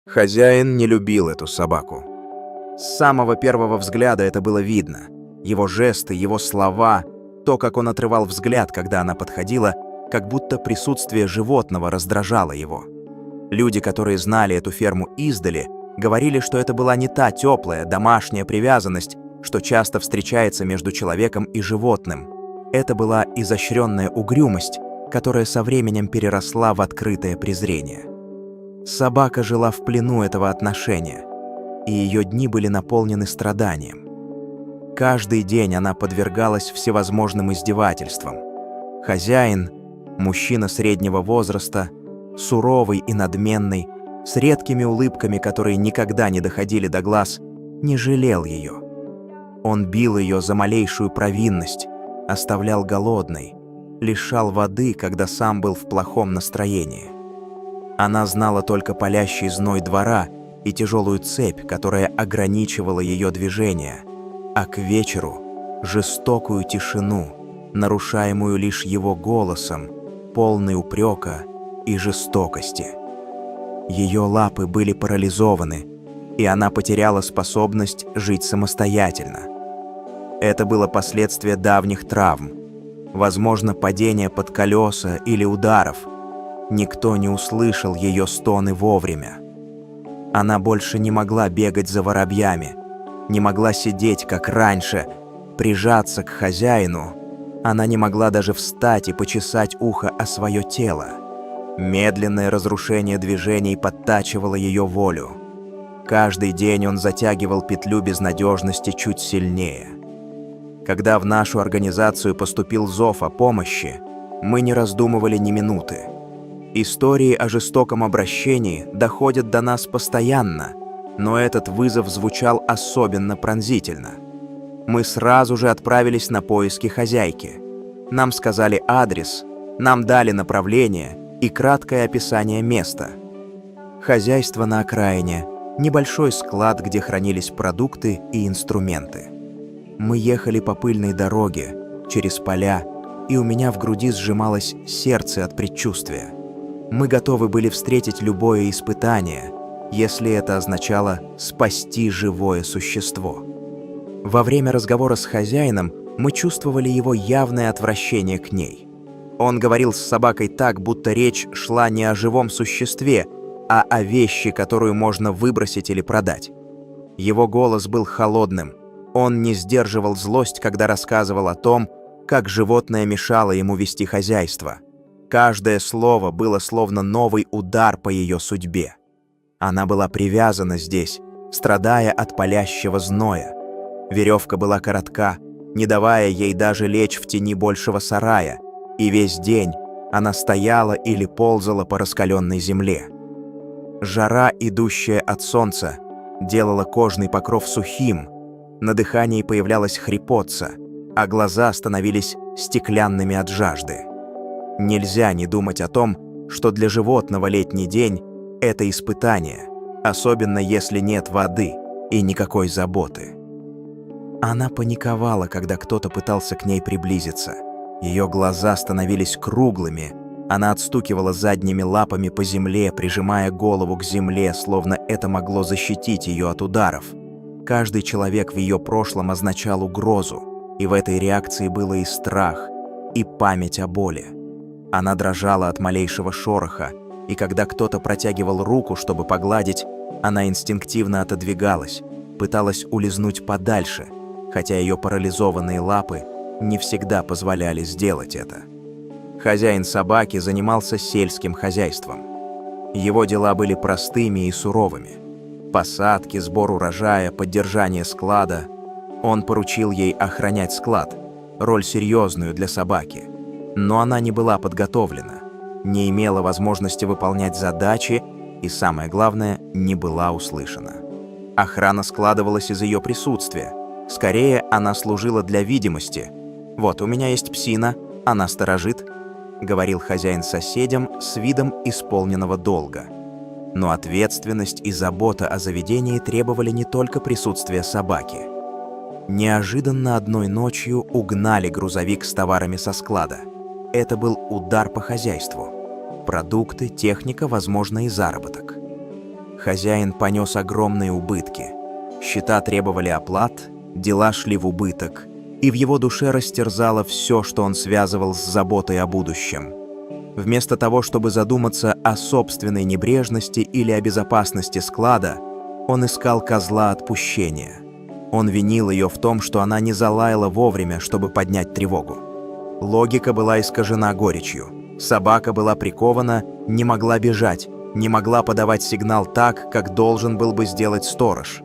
Хозяин не любил эту собаку. С самого первого взгляда это было видно. Его жесты, его слова, то, как он отрывал взгляд, когда она подходила, как будто присутствие животного раздражало его. Люди, которые знали эту ферму издали, говорили, что это была не та теплая, домашняя привязанность, что часто встречается между человеком и животным. Это была изощренная угрюмость, которая со временем переросла в открытое презрение. Собака жила в плену этого отношения, и ее дни были наполнены страданием. Каждый день она подвергалась всевозможным издевательствам. Хозяин, мужчина среднего возраста, суровый и надменный, с редкими улыбками, которые никогда не доходили до глаз, не жалел ее. Он бил ее за малейшую провинность, оставлял голодной, лишал воды, когда сам был в плохом настроении. Она знала только палящий зной двора и тяжелую цепь, которая ограничивала ее движение, а к вечеру — жестокую тишину, нарушаемую лишь его голосом, полный упрека и жестокости. Ее лапы были парализованы, и она потеряла способность жить самостоятельно. Это было последствие давних травм, возможно, падения под колеса или ударов. Никто не услышал ее стоны вовремя. Она больше не могла бегать за воробьями, не могла сидеть, как раньше, прижаться к хозяину. Она не могла даже встать и почесать ухо о свое тело. Медленное разрушение движений подтачивало ее волю. Каждый день он затягивал петлю безнадежности чуть сильнее. Когда в нашу организацию поступил зов о помощи, мы не раздумывали ни минуты. Истории о жестоком обращении доходят до нас постоянно, но этот вызов звучал особенно пронзительно. Мы сразу же отправились на поиски хозяйки. Нам сказали адрес, нам дали направление и краткое описание места. Хозяйство на окраине, небольшой склад, где хранились продукты и инструменты. Мы ехали по пыльной дороге, через поля, и у меня в груди сжималось сердце от предчувствия. Мы готовы были встретить любое испытание, если это означало спасти живое существо. Во время разговора с хозяином мы чувствовали его явное отвращение к ней. Он говорил с собакой так, будто речь шла не о живом существе, а о вещи, которую можно выбросить или продать. Его голос был холодным. Он не сдерживал злость, когда рассказывал о том, как животное мешало ему вести хозяйство. Каждое слово было словно новый удар по ее судьбе. Она была привязана здесь, страдая от палящего зноя. Веревка была коротка, не давая ей даже лечь в тени большего сарая, и весь день она стояла или ползала по раскаленной земле. Жара, идущая от солнца, делала кожный покров сухим, на дыхании появлялась хрипотца, а глаза становились стеклянными от жажды. Нельзя не думать о том, что для животного летний день — это испытание, особенно если нет воды и никакой заботы. Она паниковала, когда кто-то пытался к ней приблизиться. Ее глаза становились круглыми, она отстукивала задними лапами по земле, прижимая голову к земле, словно это могло защитить ее от ударов. Каждый человек в ее прошлом означал угрозу, и в этой реакции было и страх, и память о боли. Она дрожала от малейшего шороха, и когда кто-то протягивал руку, чтобы погладить, она инстинктивно отодвигалась, пыталась улизнуть подальше, хотя ее парализованные лапы не всегда позволяли сделать это. Хозяин собаки занимался сельским хозяйством. Его дела были простыми и суровыми. Посадки, сбор урожая, поддержание склада. Он поручил ей охранять склад, роль серьезную для собаки. Но она не была подготовлена, не имела возможности выполнять задачи и, самое главное, не была услышана. Охрана складывалась из ее присутствия. Скорее, она служила для видимости. «Вот, у меня есть псина, она сторожит», — говорил хозяин соседям с видом исполненного долга. Но ответственность и забота о заведении требовали не только присутствия собаки. Неожиданно одной ночью угнали грузовик с товарами со склада. Это был удар по хозяйству. Продукты, техника, возможно, и заработок. Хозяин понес огромные убытки. Счета требовали оплат, дела шли в убыток, и в его душе растерзало все, что он связывал с заботой о будущем. Вместо того, чтобы задуматься о собственной небрежности или о безопасности склада, он искал козла отпущения. Он винил ее в том, что она не залаяла вовремя, чтобы поднять тревогу. Логика была искажена горечью. Собака была прикована, не могла бежать, не могла подавать сигнал так, как должен был бы сделать сторож.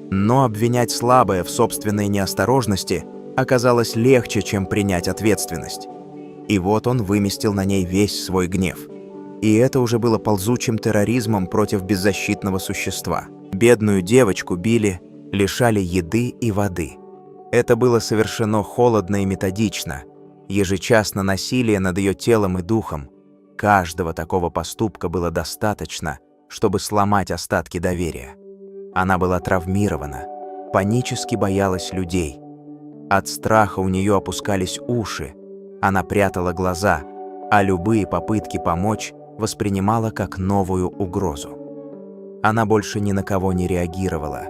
Но обвинять слабое в собственной неосторожности оказалось легче, чем принять ответственность. И вот он выместил на ней весь свой гнев. И это уже было ползучим терроризмом против беззащитного существа. Бедную девочку били, лишали еды и воды. Это было совершено холодно и методично. Ежечасно насилие над ее телом и духом. Каждого такого поступка было достаточно, чтобы сломать остатки доверия. Она была травмирована, панически боялась людей. От страха у нее опускались уши, она прятала глаза, а любые попытки помочь воспринимала как новую угрозу. Она больше ни на кого не реагировала,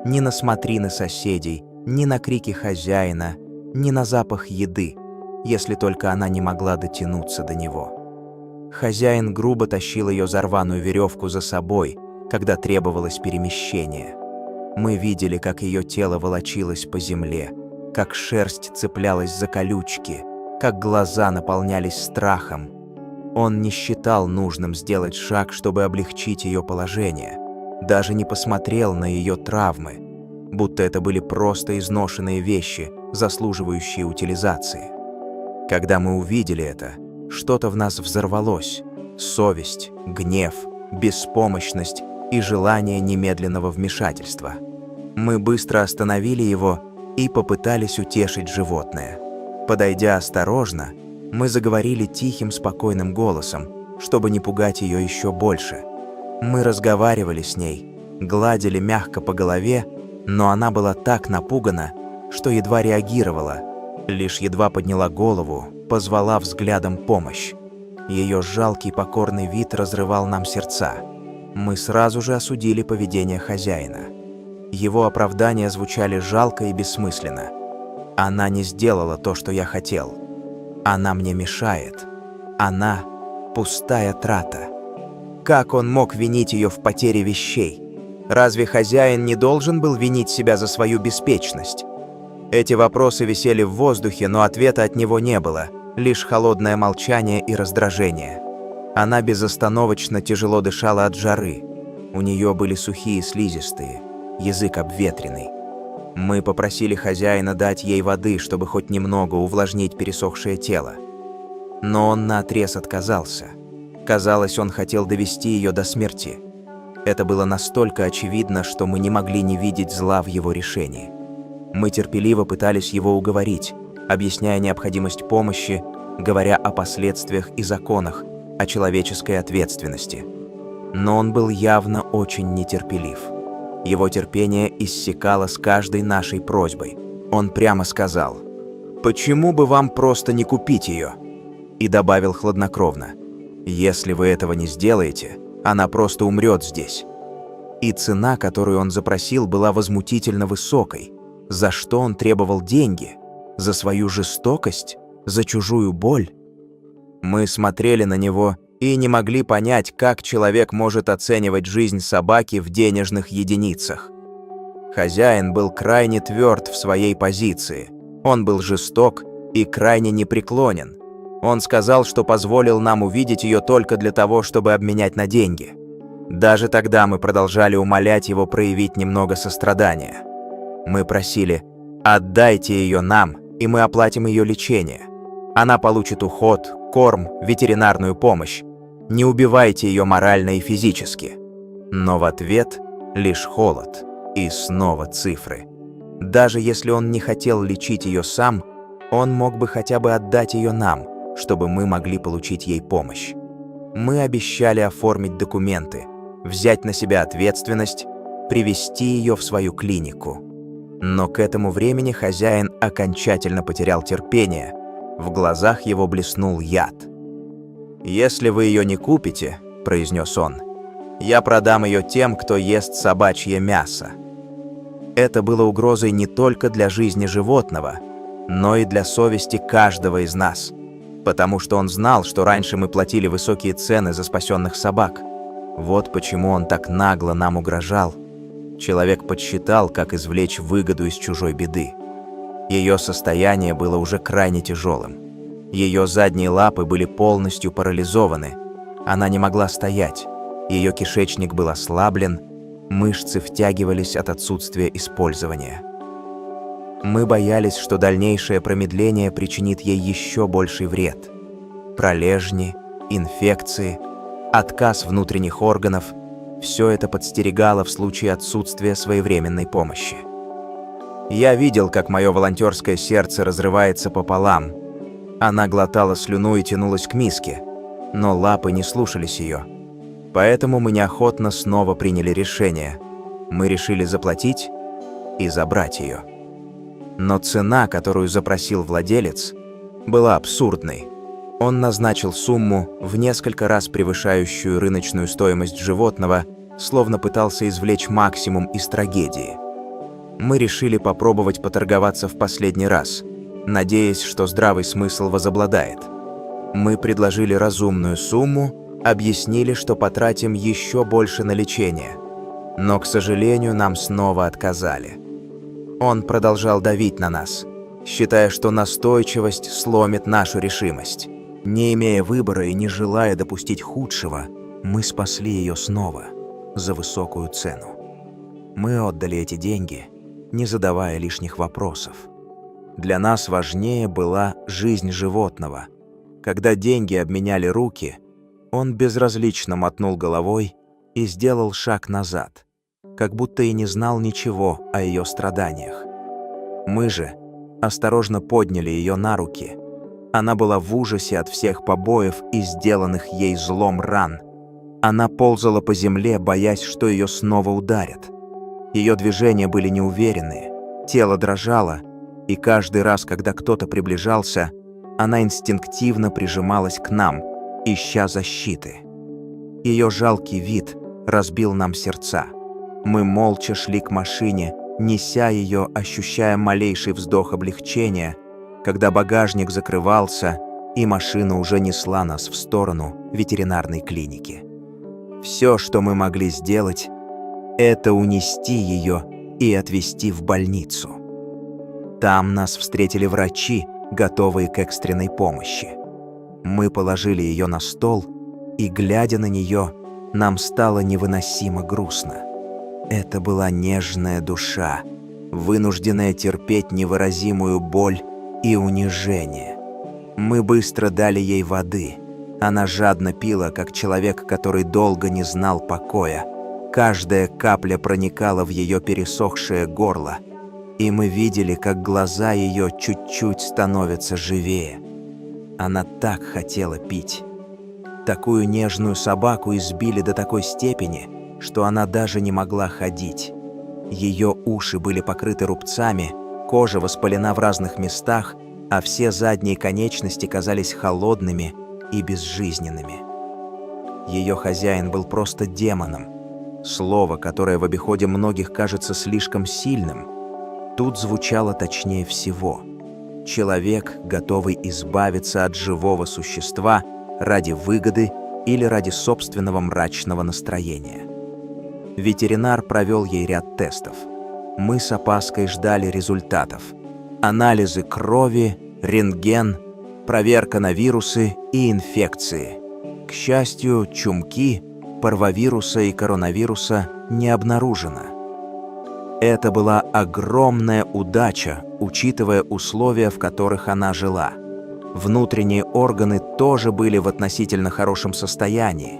ни на смотрины соседей, ни на крики хозяина, ни на запах еды, если только она не могла дотянуться до него. Хозяин грубо тащил ее за рваную веревку за собой, когда требовалось перемещение. Мы видели, как ее тело волочилось по земле, как шерсть цеплялась за колючки, как глаза наполнялись страхом. Он не считал нужным сделать шаг, чтобы облегчить ее положение, даже не посмотрел на ее травмы, будто это были просто изношенные вещи, заслуживающие утилизации. Когда мы увидели это, что-то в нас взорвалось: совесть, гнев, беспомощность и желание немедленного вмешательства. Мы быстро остановили его и попытались утешить животное. Подойдя осторожно, мы заговорили тихим, спокойным голосом, чтобы не пугать ее еще больше. Мы разговаривали с ней, гладили мягко по голове, но она была так напугана, что едва реагировала, лишь едва подняла голову, позвала взглядом помощь. Ее жалкий покорный вид разрывал нам сердца. Мы сразу же осудили поведение хозяина. Его оправдания звучали жалко и бессмысленно. Она не сделала то, что я хотел. Она мне мешает. Она – пустая трата. Как он мог винить ее в потере вещей? Разве хозяин не должен был винить себя за свою беспечность? Эти вопросы висели в воздухе, но ответа от него не было, лишь холодное молчание и раздражение. Она безостановочно тяжело дышала от жары. У нее были сухие слизистые, язык обветренный. Мы попросили хозяина дать ей воды, чтобы хоть немного увлажнить пересохшее тело. Но он наотрез отказался. Казалось, он хотел довести ее до смерти. Это было настолько очевидно, что мы не могли не видеть зла в его решении. Мы терпеливо пытались его уговорить, объясняя необходимость помощи, говоря о последствиях и законах, о человеческой ответственности. Но он был явно очень нетерпелив. Его терпение иссякало с каждой нашей просьбой. Он прямо сказал: «Почему бы вам просто не купить ее?» И добавил хладнокровно: «Если вы этого не сделаете, она просто умрет здесь». И цена, которую он запросил, была возмутительно высокой. За что он требовал деньги? За свою жестокость? За чужую боль? Мы смотрели на него и не могли понять, как человек может оценивать жизнь собаки в денежных единицах. Хозяин был крайне тверд в своей позиции. Он был жесток и крайне непреклонен. Он сказал, что позволил нам увидеть ее только для того, чтобы обменять на деньги. Даже тогда мы продолжали умолять его проявить немного сострадания. Мы просили: «Отдайте ее нам, и мы оплатим ее лечение. Она получит уход, корм, ветеринарную помощь. Не убивайте ее морально и физически». Но в ответ лишь холод и снова цифры. Даже если он не хотел лечить ее сам, он мог бы хотя бы отдать ее нам, чтобы мы могли получить ей помощь. Мы обещали оформить документы, взять на себя ответственность, привести ее в свою клинику. Но к этому времени хозяин окончательно потерял терпение. В глазах его блеснул яд. «Если вы ее не купите, — произнес он, — Я продам ее тем, кто ест собачье мясо. Это было угрозой не только для жизни животного, но и для совести каждого из нас, потому что он знал, что раньше мы платили высокие цены за спасенных собак. Вот почему он так нагло нам угрожал. Человек подсчитал, как извлечь выгоду из чужой беды. Ее состояние было уже крайне тяжелым. Ее задние лапы были полностью парализованы. Она не могла стоять. Ее кишечник был ослаблен, мышцы втягивались от отсутствия использования. Мы боялись, что дальнейшее промедление причинит ей еще больший вред. Пролежни, инфекции, отказ внутренних органов – все это подстерегало в случае отсутствия своевременной помощи. Я видел, как мое волонтерское сердце разрывается пополам. Она глотала слюну и тянулась к миске, но лапы не слушались ее. Поэтому мы неохотно снова приняли решение. Мы решили заплатить и забрать ее. Но цена, которую запросил владелец, была абсурдной. Он назначил сумму, в несколько раз превышающую рыночную стоимость животного, словно пытался извлечь максимум из трагедии. Мы решили попробовать поторговаться в последний раз, надеясь, что здравый смысл возобладает. Мы предложили разумную сумму, объяснили, что потратим еще больше на лечение. Но, к сожалению, нам снова отказали. Он продолжал давить на нас, считая, что настойчивость сломит нашу решимость. Не имея выбора и не желая допустить худшего, мы спасли ее снова за высокую цену. Мы отдали эти деньги, не задавая лишних вопросов. Для нас важнее была жизнь животного. Когда деньги обменяли руки, он безразлично мотнул головой и сделал шаг назад, как будто и не знал ничего о ее страданиях. Мы же осторожно подняли ее на руки. Она была в ужасе от всех побоев и сделанных ей злом ран. Она ползала по земле, боясь, что ее снова ударят. Ее движения были неуверенные, тело дрожало, и каждый раз, когда кто-то приближался, она инстинктивно прижималась к нам, ища защиты. Ее жалкий вид разбил нам сердца. Мы молча шли к машине, неся ее, ощущая малейший вздох облегчения, когда багажник закрывался, и машина уже несла нас в сторону ветеринарной клиники. Все, что мы могли сделать, это унести ее и отвезти в больницу. Там нас встретили врачи, готовые к экстренной помощи. Мы положили ее на стол, и, глядя на нее, нам стало невыносимо грустно. Это была нежная душа, вынужденная терпеть невыразимую боль и унижение. Мы быстро дали ей воды. Она жадно пила, как человек, который долго не знал покоя. Каждая капля проникала в ее пересохшее горло, и мы видели, как глаза ее чуть-чуть становятся живее. Она так хотела пить. Такую нежную собаку избили до такой степени, что она даже не могла ходить. Ее уши были покрыты рубцами, кожа воспалена в разных местах, а все задние конечности казались холодными и безжизненными. Ее хозяин был просто демоном. Слово, которое в обиходе многих кажется слишком сильным, тут звучало точнее всего. Человек, готовый избавиться от живого существа ради выгоды или ради собственного мрачного настроения. Ветеринар провел ей ряд тестов. Мы с опаской ждали результатов. Анализы крови, рентген, проверка на вирусы и инфекции. К счастью, чумки, парвовируса и коронавируса не обнаружено. Это была огромная удача, учитывая условия, в которых она жила. Внутренние органы тоже были в относительно хорошем состоянии.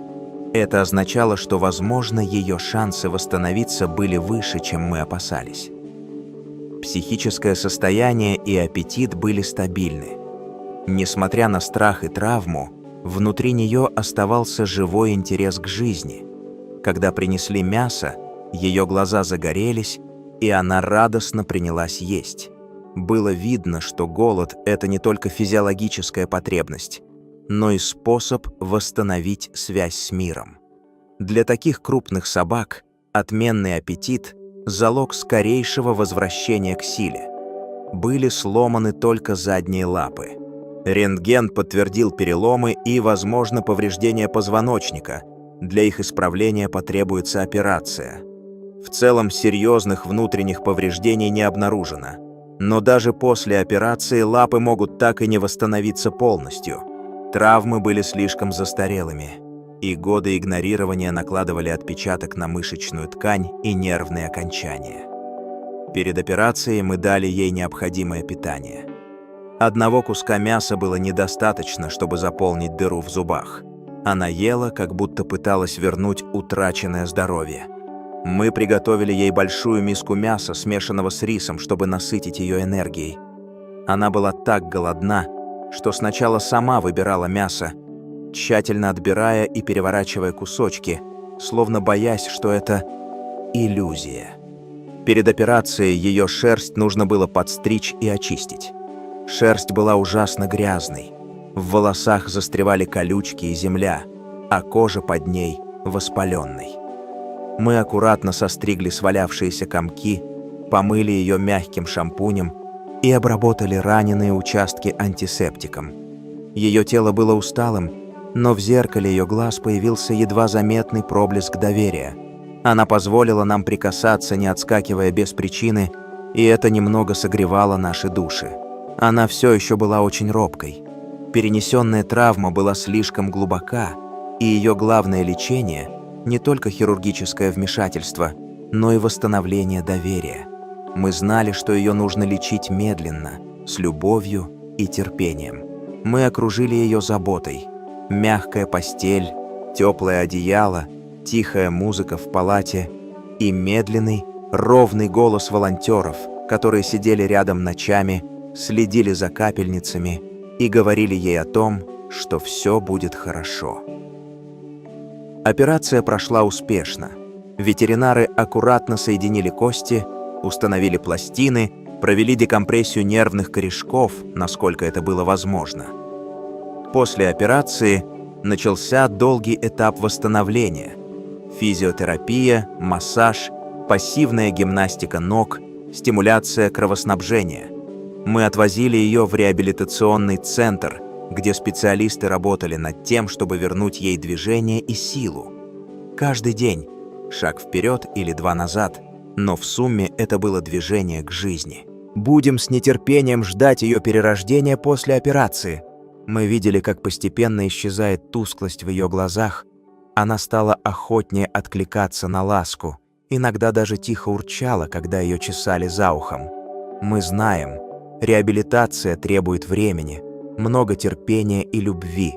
Это означало, что, возможно, ее шансы восстановиться были выше, чем мы опасались. Психическое состояние и аппетит были стабильны. Несмотря на страх и травму, внутри нее оставался живой интерес к жизни. Когда принесли мясо, ее глаза загорелись, и она радостно принялась есть. Было видно, что голод – это не только физиологическая потребность, но и способ восстановить связь с миром. Для таких крупных собак отменный аппетит – залог скорейшего возвращения к силе. Были сломаны только задние лапы. Рентген подтвердил переломы и, возможно, повреждение позвоночника. Для их исправления потребуется операция. В целом серьезных внутренних повреждений не обнаружено. Но даже после операции лапы могут так и не восстановиться полностью. Травмы были слишком застарелыми, и годы игнорирования накладывали отпечаток на мышечную ткань и нервные окончания. Перед операцией мы дали ей необходимое питание. Одного куска мяса было недостаточно, чтобы заполнить дыру в зубах. Она ела, как будто пыталась вернуть утраченное здоровье. Мы приготовили ей большую миску мяса, смешанного с рисом, чтобы насытить ее энергией. Она была так голодна, что сначала сама выбирала мясо, тщательно отбирая и переворачивая кусочки, словно боясь, что это иллюзия. Перед операцией ее шерсть нужно было подстричь и очистить. Шерсть была ужасно грязной. В волосах застревали колючки и земля, а кожа под ней воспаленной. Мы аккуратно состригли свалявшиеся комки, помыли ее мягким шампунем и обработали раненые участки антисептиком. Ее тело было усталым, но в зеркале ее глаз появился едва заметный проблеск доверия. Она позволила нам прикасаться, не отскакивая без причины, и это немного согревало наши души. Она все еще была очень робкой. Перенесенная травма была слишком глубока, и ее главное лечение – не только хирургическое вмешательство, но и восстановление доверия. Мы знали, что ее нужно лечить медленно, с любовью и терпением. Мы окружили ее заботой. Мягкая постель, теплое одеяло, тихая музыка в палате и медленный, ровный голос волонтеров, которые сидели рядом ночами, следили за капельницами и говорили ей о том, что все будет хорошо. Операция прошла успешно. Ветеринары аккуратно соединили кости, установили пластины, провели декомпрессию нервных корешков, насколько это было возможно. После операции начался долгий этап восстановления. Физиотерапия, массаж, пассивная гимнастика ног, стимуляция кровоснабжения. Мы отвозили ее в реабилитационный центр, где специалисты работали над тем, чтобы вернуть ей движение и силу. Каждый день, шаг вперед или два назад, но в сумме это было движение к жизни. Будем с нетерпением ждать ее перерождения после операции. Мы видели, как постепенно исчезает тусклость в ее глазах. Она стала охотнее откликаться на ласку, иногда даже тихо урчала, когда ее чесали за ухом. Мы знаем, реабилитация требует времени, много терпения и любви,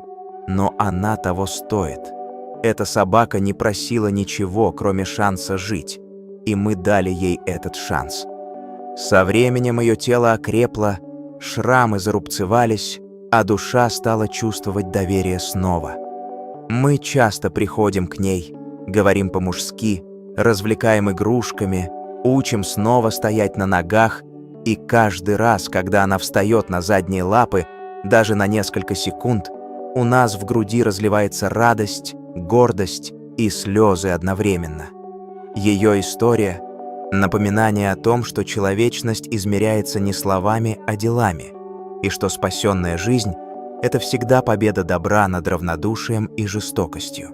но она того стоит. Эта собака не просила ничего, кроме шанса жить, и мы дали ей этот шанс. Со временем ее тело окрепло, шрамы зарубцевались, а душа стала чувствовать доверие снова. Мы часто приходим к ней, говорим по-мужски, развлекаем игрушками, учим снова стоять на ногах, и каждый раз, когда она встает на задние лапы, даже на несколько секунд, у нас в груди разливается радость, гордость и слезы одновременно. Ее история – напоминание о том, что человечность измеряется не словами, а делами, и что спасенная жизнь – это всегда победа добра над равнодушием и жестокостью.